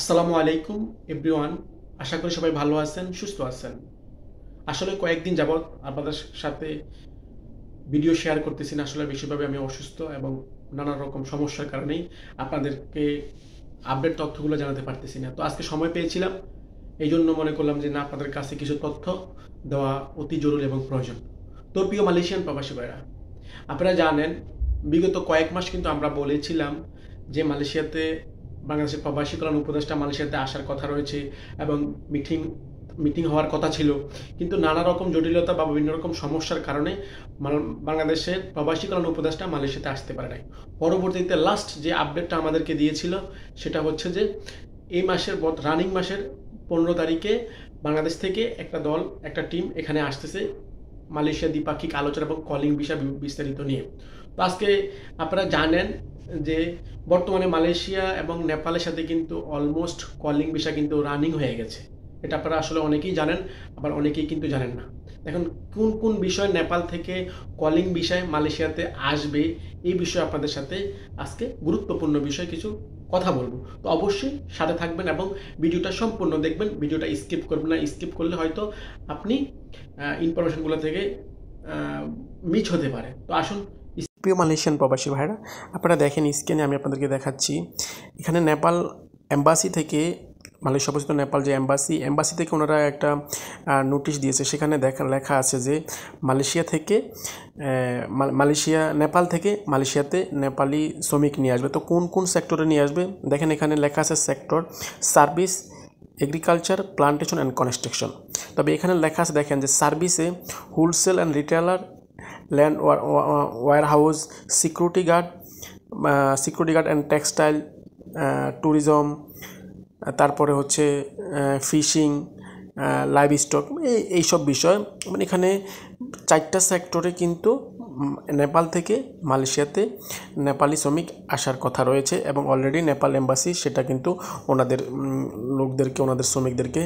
আসসালামু আলাইকুম এভরিওয়ান। আশা করি সবাই ভালো আছেন, সুস্থ আছেন। আসলে কয়েকদিন যাবৎ আপনাদের সাথে ভিডিও শেয়ার করতেছি না। আসলে বেশিরভাবে আমি অসুস্থ এবং নানা রকম সমস্যার কারণেই আপনাদেরকে আপডেট তথ্যগুলো জানাতে পারতেছি না। তো আজকে সময় পেয়েছিলাম, এই জন্য মনে করলাম যে না, আপনাদের কাছে কিছু তথ্য দেওয়া অতি জরুরি এবং প্রয়োজন। তো প্রিয় মালয়েশিয়ান প্রবাসী ভাইরা, আপনারা জানেন বিগত কয়েক মাস কিন্তু আমরা বলেছিলাম যে মালয়েশিয়াতে বাংলাদেশের প্রবাসী কল্যাণ উপদেষ্টা মালয়েশিয়াতে আসার কথা রয়েছে এবং মিটিং মিটিং হওয়ার কথা ছিল, কিন্তু নানা রকম জটিলতা বা বিভিন্ন রকম সমস্যার কারণে বাংলাদেশের প্রবাসী কল্যাণ উপদেষ্টা মালয়েশিয়াতে আসতে পারে নাই। পরবর্তীতে লাস্ট যে আপডেটটা আমাদেরকে দিয়েছিল সেটা হচ্ছে যে এই মাসের রানিং মাসের 15 তারিখে বাংলাদেশ থেকে একটা দল, একটা টিম এখানে আসতেছে মালয়েশিয়া দ্বিপাক্ষিক আলোচনা এবং কলিং বিষয় বিস্তারিত নিয়ে। তো আজকে আপনারা জানেন যে বর্তমানে মালয়েশিয়া এবং নেপালের সাথে কিন্তু অলমোস্ট কলিং বিষয় কিন্তু রানিং হয়ে গেছে। এটা আপনারা আসলে অনেকেই জানেন, আবার অনেকেই কিন্তু জানেন না। এখন কোন কোন বিষয় নেপাল থেকে কলিং বিষয় মালয়েশিয়াতে আসবে, এই বিষয়ে আপনাদের সাথে আজকে গুরুত্বপূর্ণ বিষয় কিছু কথা বলবো। তো অবশ্যই সাথে থাকবেন এবং ভিডিওটা সম্পূর্ণ দেখবেন, ভিডিওটা স্কিপ করবেন না। স্কিপ করলে হয়তো আপনি ইনফরমেশনগুলো থেকে মিস হতে পারে। তো আসুন। প্রিয় মালয়েশিয়ান প্রবাসী ভাইরা, আপনারা দেখেন স্ক্রিনে আমি আপনাদেরকে দেখাচ্ছি। এখানে নেপাল এম্বাসি থেকে, মালয়েশিয়া অবস্থিত নেপাল যে এম্বাসি থেকে ওনারা একটা নোটিশ দিয়েছে। সেখানে লেখা আছে যে নেপাল থেকে মালয়েশিয়াতে নেপালি শ্রমিক নিয়ে আসবে। তো কোন কোন সেক্টরে নিয়ে আসবে দেখেন, এখানে লেখা আছে sector service, agriculture, plantation and construction. তবে এখানে লেখা আছে দেখেন যে সার্ভিসে wholesale and retailer, land warehouse, security guard and textile, tourism, তারপরে হচ্ছে ফিশিং, লাইভ স্টক, এইসব বিষয়। মানে এখানে 4টা সেক্টরে কিন্তু নেপাল থেকে মালয়েশিয়াতে নেপালি শ্রমিক আসার কথা রয়েছে এবং অলরেডি নেপাল এম্বাসি সেটা কিন্তু ওনাদের লোকদেরকে, ওনাদের শ্রমিকদেরকে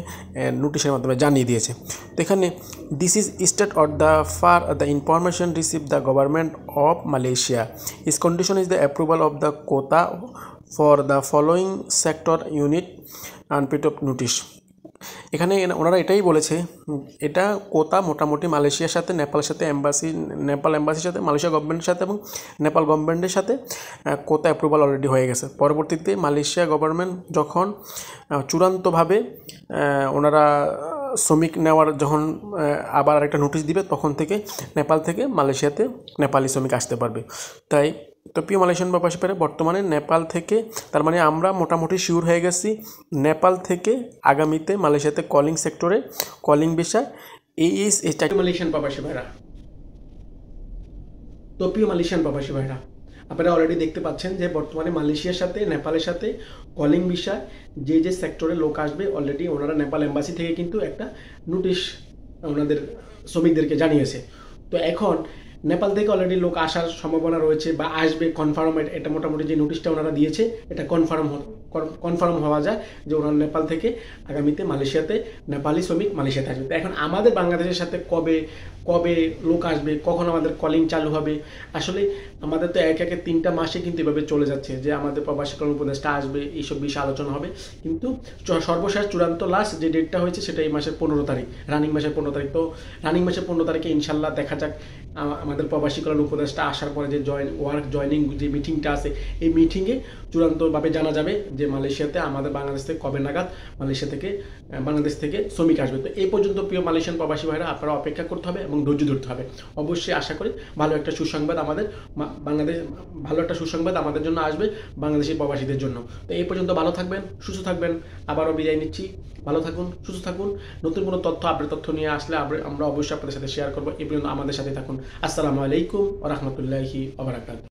নোটিশের মাধ্যমে জানিয়ে দিয়েছে। তো এখানে this is state or the information receive the government of Malaysia is condition is the approval of the quota for the following sector unit and pit of notice. এখানে ওনারা এটাই বলেছে, এটা কোতা মোটামুটি মালয়েশিয়ার সাথে, নেপালের সাথে নেপাল এম্বাসির সাথে, মালয়েশিয়া গভর্নমেন্টের সাথে এবং নেপাল গভর্নমেন্টের সাথে কোতা অ্যাপ্রুভাল অলরেডি হয়ে গেছে। পরবর্তীতে মালয়েশিয়া গভর্নমেন্ট যখন চূড়ান্তভাবে ওনারা শ্রমিক নেওয়ার যখন আবার একটা নোটিশ দিবে, তখন থেকে নেপাল থেকে মালয়েশিয়াতে নেপালি শ্রমিক আসতে পারবে। তাই তো প্রিয় মালয়েশিয়ান প্রবাসী ভাইরা, বর্তমানে নেপাল থেকে, তার মানে আমরা মোটামুটি শিওর হয়ে গেছি নেপাল থেকে আগামীতে মালয়েশিয়াতে কলিং সেক্টরে কলিং বিষয় এই মালয়েশিয়ান প্রবাসী ভাইরা। তো প্রিয় মালয়েশিয়ান প্রবাসী ভাইরা, আপনারা অলরেডি দেখতে পাচ্ছেন যে বর্তমানে মালয়েশিয়ার সাথে নেপালের সাথে কলিং বিষয় যে সেক্টরে লোক আসবে, অলরেডি ওনারা নেপাল এম্বাসি থেকে কিন্তু একটা নোটিশ ওনাদের শ্রমিকদেরকে জানিয়েছে। তো এখন নেপাল থেকে অলরেডি লোক আসার সম্ভাবনা রয়েছে বা আসবে কনফার্ম। এটা মোটামুটি যে নোটিশটা ওনারা দিয়েছে এটা কনফার্ম হওয়া যায় যে ওনারা নেপাল থেকে আগামীতে মালয়েশিয়াতে নেপালি শ্রমিক মালয়েশিয়াতে আসবে। তো এখন আমাদের বাংলাদেশের সাথে কবে লোক আসবে, কখন আমাদের কলিং চালু হবে, আসলে আমাদের তো এক একে 3টা মাসে কিন্তু এভাবে চলে যাচ্ছে যে আমাদের প্রবাসী কল্যাণ উপদেষ্টা আসবে, এইসব বিষয়ে আলোচনা হবে। কিন্তু সর্বশেষ চূড়ান্ত লাস্ট যে ডেটটা হয়েছে সেটা এই মাসের 15 তারিখ, রানিং মাসের 15 তারিখ। তো রানিং মাসের 15 তারিখে ইনশাল্লাহ দেখা যাক আমাদের প্রবাসী কল্যাণ উপদেষ্টা আসার পরে যে জয়নিং যে মিটিংটা আছে, এই মিটিংয়ে চূড়ান্তভাবে জানা যাবে যে মালয়েশিয়াতে আমাদের বাংলাদেশ থেকে কবে নাগাদ বাংলাদেশ থেকে শ্রমিক আসবে। তো এই পর্যন্ত প্রিয় মালয়েশিয়ান প্রবাসী ভাইরা, আপনারা অপেক্ষা করতে হবে এবং ধৈর্য ধরতে হবে। অবশ্যই আশা করি ভালো একটা সুসংবাদ আমাদের জন্য আসবে, বাংলাদেশি প্রবাসীদের জন্য। তো এই পর্যন্ত ভালো থাকবেন, সুস্থ থাকবেন। আবারও বিদায় নিচ্ছি। ভালো থাকুন, সুস্থ থাকুন। নতুন কোনো আপডেট তথ্য নিয়ে আসলে আমরা অবশ্যই আপনাদের সাথে শেয়ার করবো। এই পর্যন্ত আমাদের সাথে থাকুন। আসসালামু আলাইকুম ওয়া রাহমাতুল্লাহি ওয়া বারাকাতুহু।